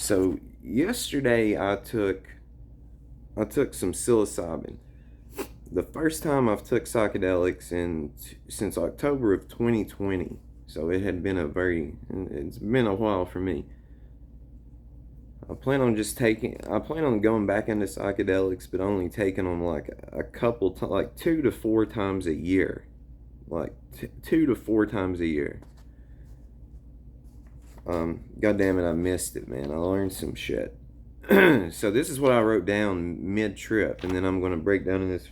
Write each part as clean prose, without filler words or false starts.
So yesterday I took some psilocybin. The first time I've took psychedelics since October of 2020. So it's been a while for me. I plan on going back into psychedelics, but only taking them like a couple, like 2 to 4 times a year. Like 2 to 4 times a year. God damn it, I missed it, man. I learned some shit. So this is what I wrote down mid-trip, and then I'm gonna break down in this.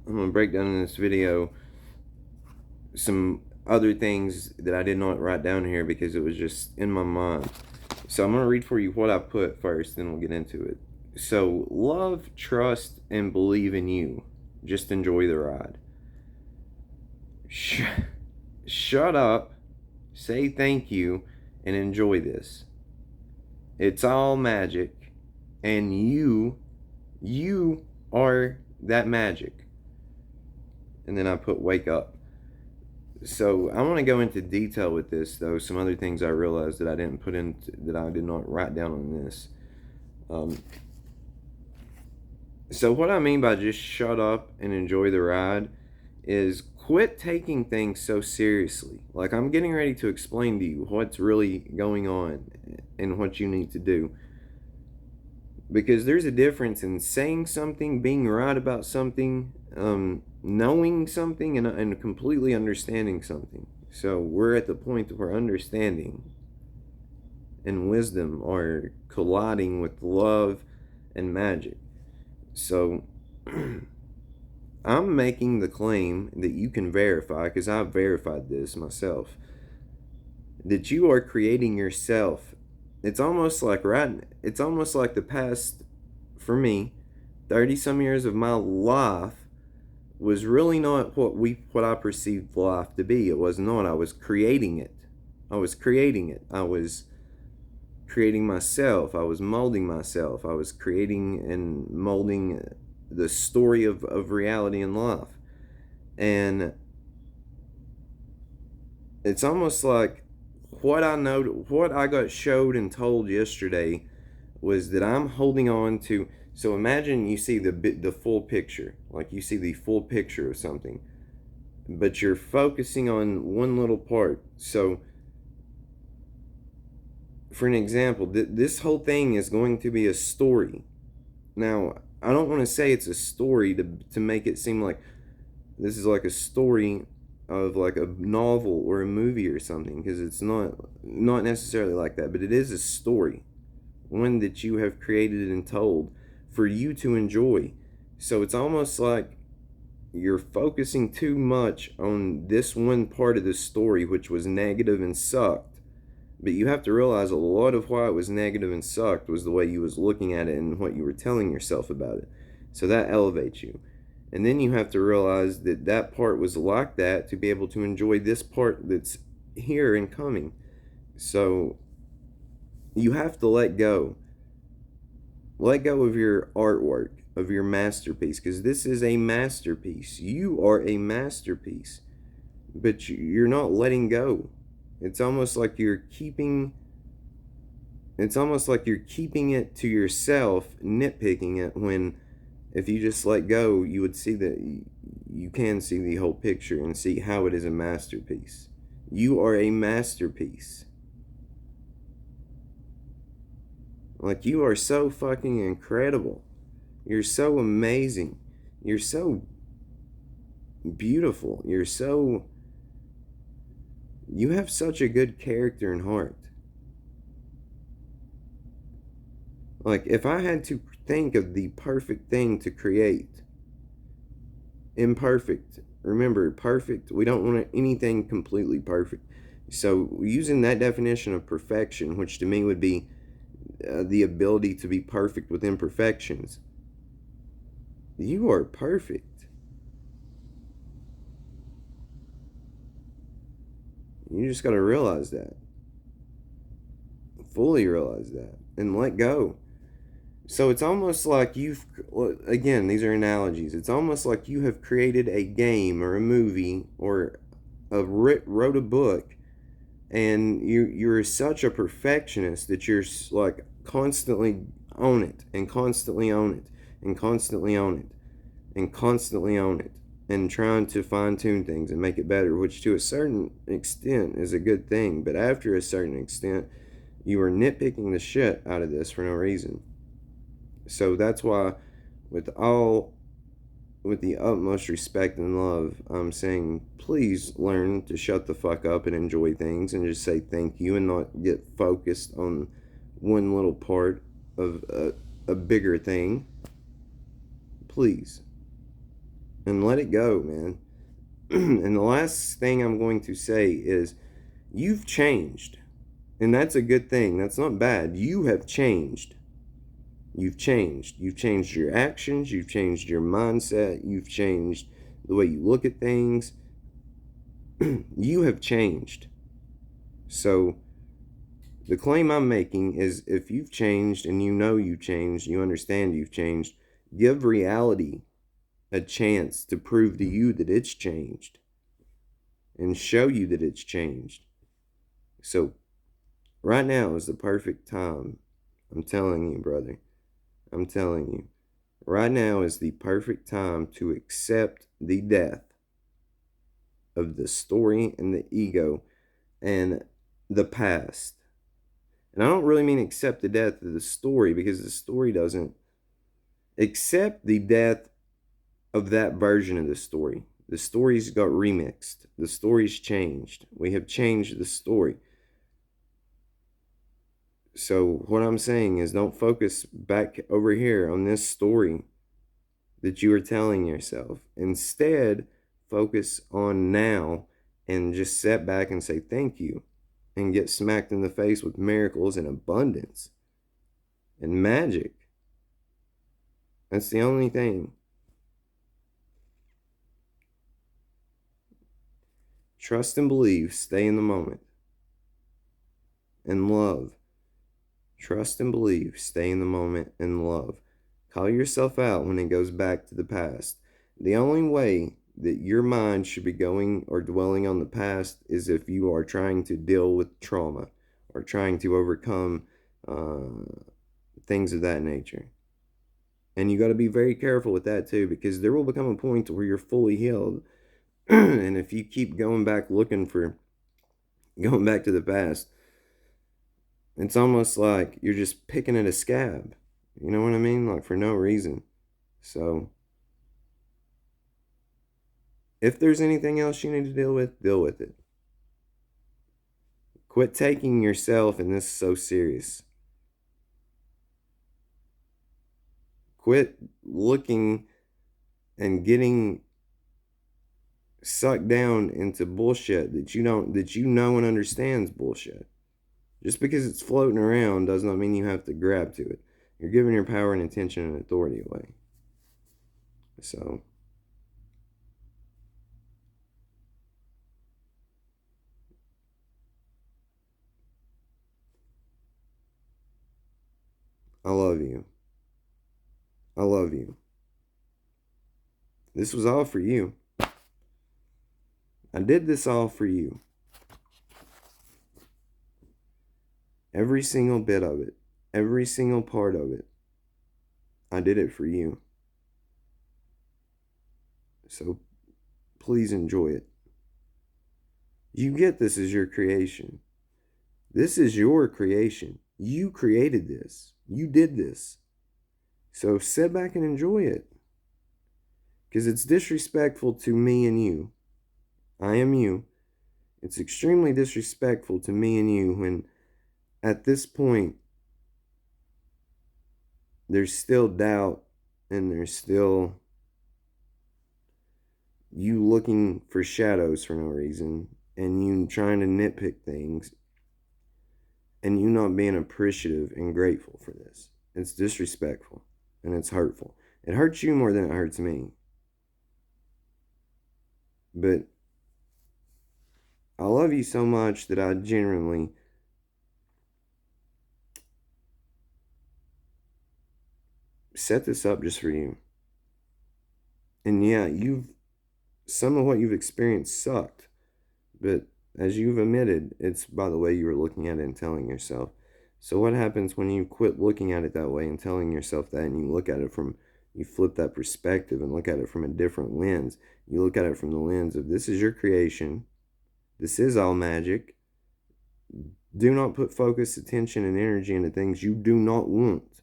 I'm gonna break down in this video some other things that I did not write down here because it was just in my mind. So I'm gonna read for you what I put first, then we'll get into it. So love, trust, and believe in you. Just enjoy the ride. Shut up, say thank you, and enjoy this. It's all magic, and you are that magic. And then I put wake up. So I want to go into detail with this, though. Some other things I realized that I did not write down on this. So what I mean by just shut up and enjoy the ride is quit taking things so seriously. Like, I'm getting ready to explain to you what's really going on and what you need to do. Because there's a difference in saying something, being right about something, knowing something, and completely understanding something. So we're at the point where understanding and wisdom are colliding with love and magic. So I'm making the claim that you can verify, because I've verified this myself, that you are creating yourself. It's almost like the past, for me, 30 some years of my life was really not what I perceived life to be. It was not. I was creating it. I was creating myself. I was molding myself. I was creating and molding the story of reality and life. And it's almost like what I got showed and told yesterday was that I'm holding on to. So imagine you see the full picture, like you see the full picture of something, but you're focusing on one little part. So for an example, this whole thing is going to be a story. Now, I don't want to say it's a story to make it seem like this is like a story of like a novel or a movie or something, because it's not necessarily like that, but it is a story, one that you have created and told for you to enjoy. So it's almost like you're focusing too much on this one part of the story, which was negative and sucked. But you have to realize a lot of why it was negative and sucked was the way you was looking at it and what you were telling yourself about it. So that elevates you. And then you have to realize that that part was like that to be able to enjoy this part that's here and coming. So you have to let go. Let go of your artwork, of your masterpiece, because this is a masterpiece. You are a masterpiece, but you're not letting go. It's almost like you're keeping it to yourself, nitpicking it, when if you just let go, you would see that you can see the whole picture and see how it is a masterpiece. You are a masterpiece. Like, you are so fucking incredible. You're so amazing. You're so beautiful. You have such a good character and heart. Like, if I had to think of the perfect thing to create, imperfect. Remember, perfect, we don't want anything completely perfect. So using that definition of perfection, which to me would be the ability to be perfect with imperfections, you are perfect. You just got to realize that. Fully realize that. And let go. So it's almost like again, these are analogies. It's almost like you have created a game or a movie or wrote a book, and you're such a perfectionist that you're like constantly own it and constantly own it and constantly own it and constantly own it and trying to fine tune things and make it better, which to a certain extent is a good thing. But after a certain extent, you are nitpicking the shit out of this for no reason. So that's why, with the utmost respect and love, I'm saying please learn to shut the fuck up and enjoy things and just say thank you and not get focused on one little part of a bigger thing. Please. And let it go, man. And the last thing I'm going to say is you've changed. And that's a good thing. That's not bad. You have changed. You've changed. You've changed your actions. You've changed your mindset. You've changed the way you look at things. You have changed. So the claim I'm making is if you've changed and you know you've changed, you understand you've changed, give reality a chance to prove to you that it's changed and show you that it's changed. So right now is the perfect time. I'm telling you, brother. I'm telling you. Right now is the perfect time to accept the death of the story and the ego and the past. And I don't really mean accept the death of the story, because the story doesn't. Accept the death of that version of the story. The story's got remixed. The story's changed. We have changed the story. So what I'm saying is don't focus back over here on this story that you are telling yourself. Instead, focus on now and just sit back and say thank you and get smacked in the face with miracles and abundance and magic. That's the only thing. Trust and believe, stay in the moment. And love. Trust and believe, stay in the moment, and love. Call yourself out when it goes back to the past. The only way that your mind should be going or dwelling on the past is if you are trying to deal with trauma or trying to overcome things of that nature. And you got to be very careful with that too, because there will become a point where you're fully healed. And if you keep going back to the past, it's almost like you're just picking at a scab. You know what I mean? Like for no reason. So if there's anything else you need to deal with it. Quit taking yourself and this so serious. Quit looking and getting sucked down into bullshit that you know and understands bullshit. Just because it's floating around does not mean you have to grab to it. You're giving your power and attention and authority away. So I love you. I love you. This was all for you. I did this all for you. Every single bit of it. Every single part of it. I did it for you. So please enjoy it. You get this as your creation. This is your creation. You created this. You did this. So sit back and enjoy it. Because it's disrespectful to me and you. I am you. It's extremely disrespectful to me and you when at this point there's still doubt and there's still you looking for shadows for no reason and you trying to nitpick things and you not being appreciative and grateful for this. It's disrespectful and it's hurtful. It hurts you more than it hurts me. But I love you so much that I genuinely set this up just for you. And yeah, some of what you've experienced sucked, but as you've admitted, it's by the way you were looking at it and telling yourself. So what happens when you quit looking at it that way and telling yourself that, and you look at it from, you flip that perspective and look at it from a different lens? You look at it from the lens of, this is your creation. This is all magic. Do not put focus, attention, and energy into things you do not want.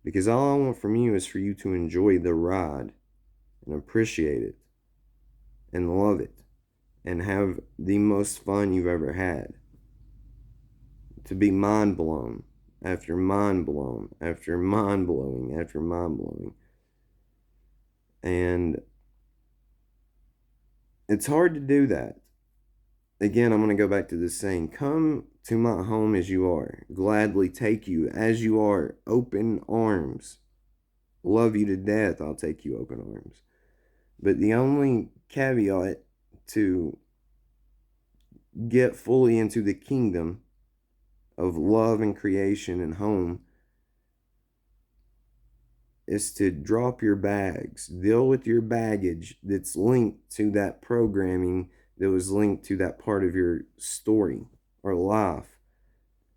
Because all I want from you is for you to enjoy the ride and appreciate it and love it and have the most fun you've ever had. To be mind blown after mind blown after mind blowing after mind blowing. And it's hard to do that. Again, I'm going to go back to this saying, come to my home as you are. Gladly take you as you are. Open arms. Love you to death. I'll take you open arms. But the only caveat to get fully into the kingdom of love and creation and home is to drop your bags. Deal with your baggage that's linked to that programming that was linked to that part of your story or life.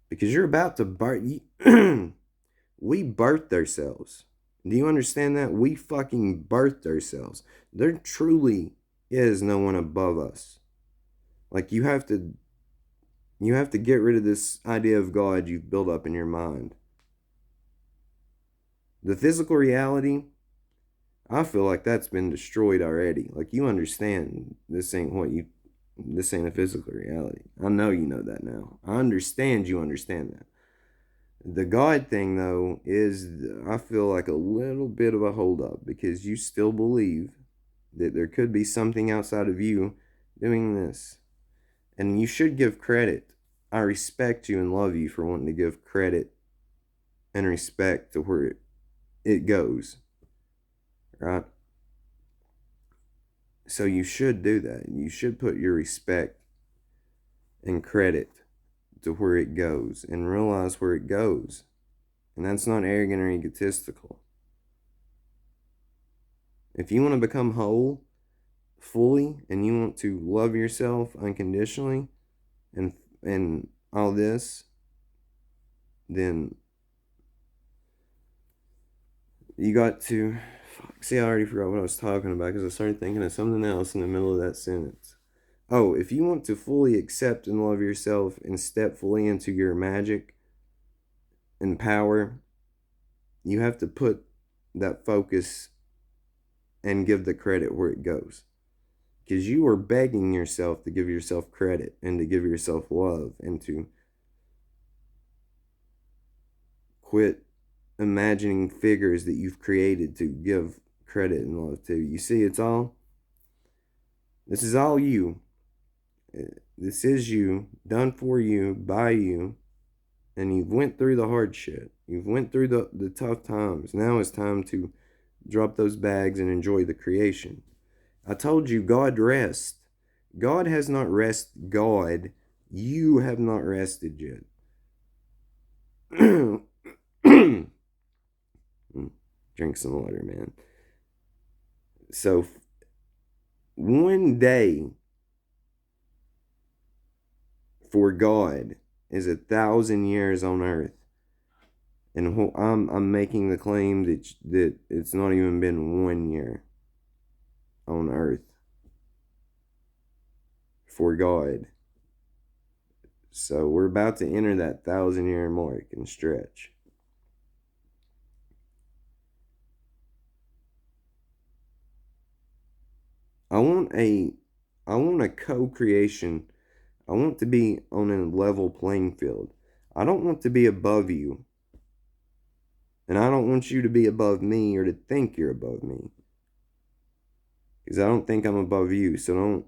Because you're about to birth. We birthed ourselves. Do you understand that? We fucking birthed ourselves. There truly is no one above us. Like, you have to get rid of this idea of God you've built up in your mind. The physical reality, I feel like that's been destroyed already. Like, you understand this ain't a physical reality. I know you know that now. I understand you understand that. The God thing, though, is, I feel like, a little bit of a holdup, because you still believe that there could be something outside of you doing this. And you should give credit. I respect you and love you for wanting to give credit and respect to where it goes. Right? So you should do that. You should put your respect and credit to where it goes and realize where it goes. And that's not arrogant or egotistical. If you want to become whole fully and you want to love yourself unconditionally and all this, then you got to, see, I already forgot what I was talking about because I started thinking of something else in the middle of that sentence. Oh, if you want to fully accept and love yourself and step fully into your magic and power, you have to put that focus and give the credit where it goes. Because you are begging yourself to give yourself credit and to give yourself love and to quit imagining figures that you've created to give credit and love to. You see, this is all you. This is you, done for you, by you, and you've went through the hard shit. You've went through the tough times. Now it's time to drop those bags and enjoy the creation. I told you, God rests. God has not rested God. You have not rested yet. Drink some water, man. So, one day for God is 1,000 years on earth. And I'm making the claim that it's not even been 1 year on earth for God. So we're about to enter that 1,000-year mark and stretch. I want a co-creation. I want to be on a level playing field. I don't want to be above you. And I don't want you to be above me or to think you're above me. Because I don't think I'm above you. So don't.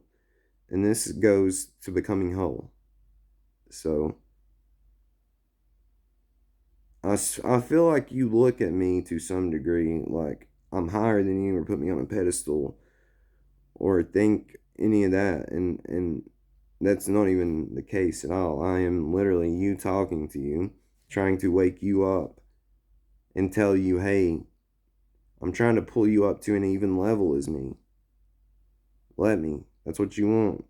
And this goes to becoming whole. So I feel like you look at me to some degree like I'm higher than you or put me on a pedestal or think any of that. And that's not even the case at all. I am literally you talking to you, trying to wake you up and tell you, hey, I'm trying to pull you up to an even level as me. Let me. That's what you want.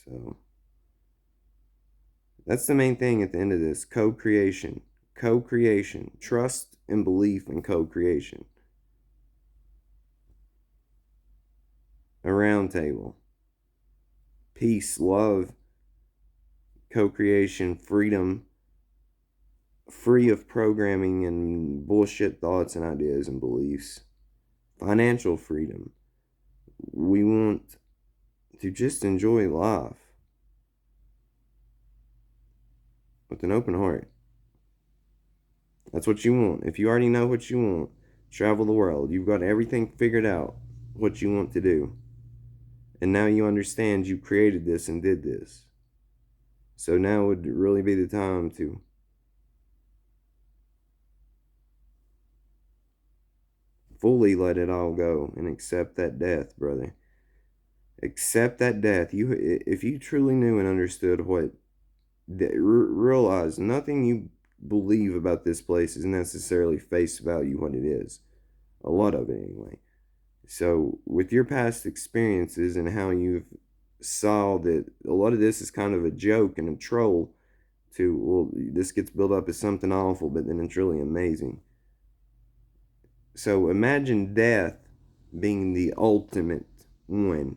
So that's the main thing at the end of this. Co-creation. Co-creation. Trust and belief in co-creation. A round table. Peace, love, co-creation, freedom, free of programming and bullshit thoughts and ideas and beliefs. Financial freedom. We want to just enjoy life with an open heart. That's what you want. If you already know what you want, travel the world. You've got everything figured out, what you want to do. And now you understand you created this and did this. So now would really be the time to fully let it all go and accept that death, brother. Accept that death. If you truly knew and understood what, realize nothing you believe about this place is necessarily face value what it is. A lot of it, anyway. So, with your past experiences and how you've saw that a lot of this is kind of a joke and a troll to, well, this gets built up as something awful, but then it's really amazing. So, imagine death being the ultimate one.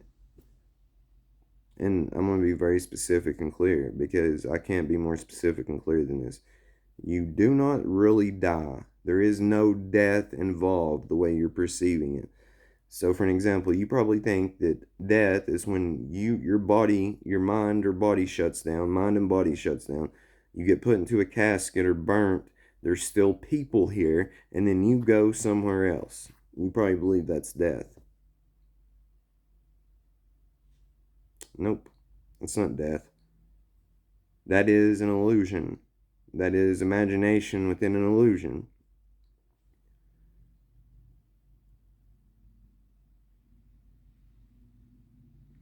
And I'm going to be very specific and clear because I can't be more specific and clear than this. You do not really die. There is no death involved the way you're perceiving it. So for an example, you probably think that death is when your body, your mind or body shuts down, mind and body shuts down. You get put into a casket or burnt. There's still people here, and then you go somewhere else. You probably believe that's death. Nope, that's not death. That is an illusion. That is imagination within an illusion.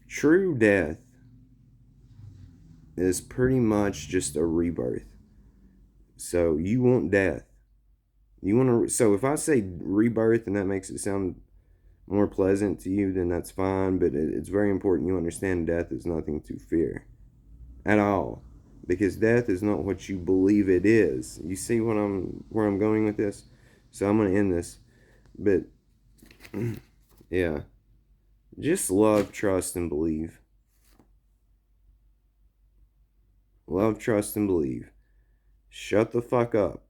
True death is pretty much just a rebirth. So you want death. You want to. So if I say rebirth and that makes it sound more pleasant to you, then that's fine. But it's very important you understand death is nothing to fear at all, because death is not what you believe it is. You see where I'm going with this? So I'm going to end this. But yeah, just love, trust, and believe. Love, trust, and believe. Shut the fuck up.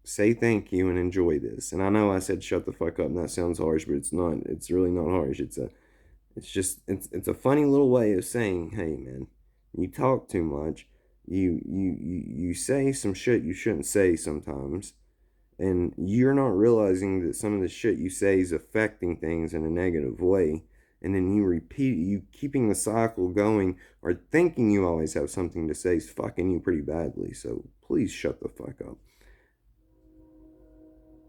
Say thank you and enjoy this. And I know I said shut the fuck up, and that sounds harsh, but it's not. It's really not harsh. It's a funny little way of saying, hey man, you talk too much. You say some shit you shouldn't say sometimes, and you're not realizing that some of the shit you say is affecting things in a negative way. And then you keeping the cycle going or thinking you always have something to say is fucking you pretty badly. So please shut the fuck up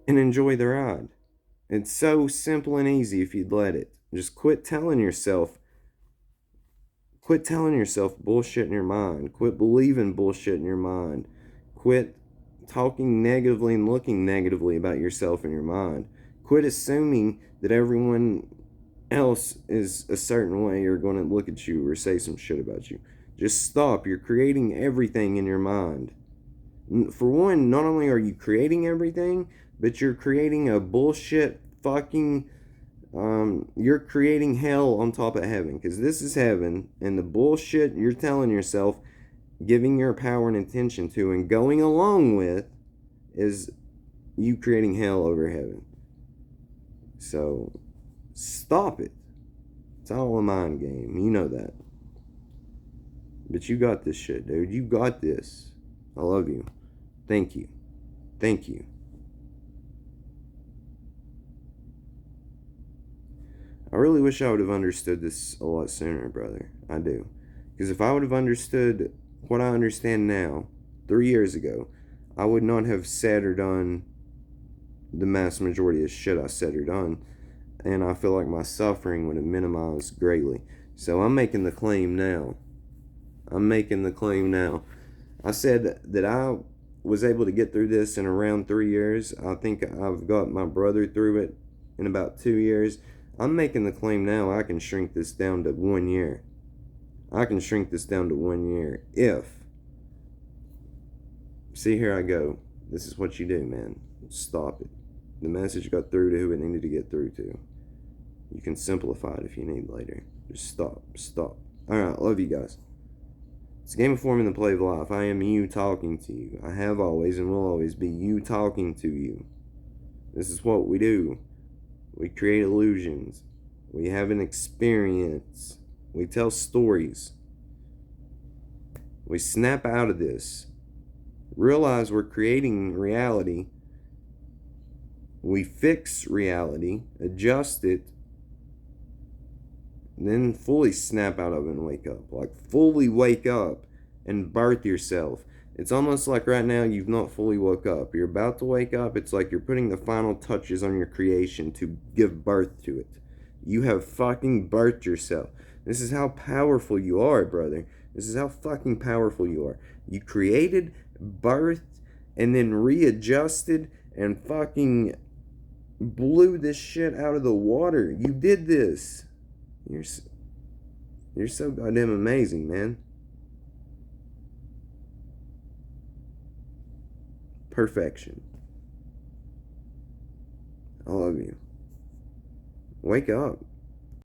and enjoy the ride. It's so simple and easy if you'd let it. Just quit telling yourself bullshit in your mind. Quit believing bullshit in your mind. Quit talking negatively and looking negatively about yourself in your mind. Quit assuming that everyone else is a certain way or going to look at you or say some shit about you. Just stop. You're creating everything in your mind. For one, not only are you creating everything, but you're creating a bullshit fucking you're creating hell on top of heaven, because this is heaven, and the bullshit you're telling yourself, giving your power and attention to and going along with, is you creating hell over heaven. So stop it. It's all a mind game. You know that. But you got this shit, dude. You got this. I love you. Thank you. Thank you. I really wish I would have understood this a lot sooner, brother. I do. Because if I would have understood what I understand now, 3 years ago, I would not have said or done the mass majority of shit I said or done. And I feel like my suffering would have minimized greatly. So I'm making the claim now. I said that I was able to get through this in around 3 years. I think I've got my brother through it in about 2 years. I'm making the claim now I can shrink this down to 1 year. I can shrink this down to 1 year if, see, here I go. This is what you do, man. Stop it. The message got through to who it needed to get through to. You can simplify it if you need later. Just stop. Alright, love you guys. It's a game of form in the play of life. I am you talking to you. I have always and will always be you talking to you. This is what we do. We create illusions. We have an experience. We tell stories. We snap out of this. Realize we're creating reality. We fix reality, adjust it, then fully snap out of it and wake up. Like, fully wake up and birth yourself. It's almost like right now you've not fully woke up. You're about to wake up. It's like you're putting the final touches on your creation to give birth to it. You have fucking birthed yourself. This is how powerful you are, brother. This is how fucking powerful you are. You created, birthed, and then readjusted and fucking blew this shit out of the water. You did this. You're so goddamn amazing, man. Perfection. I love you. Wake up.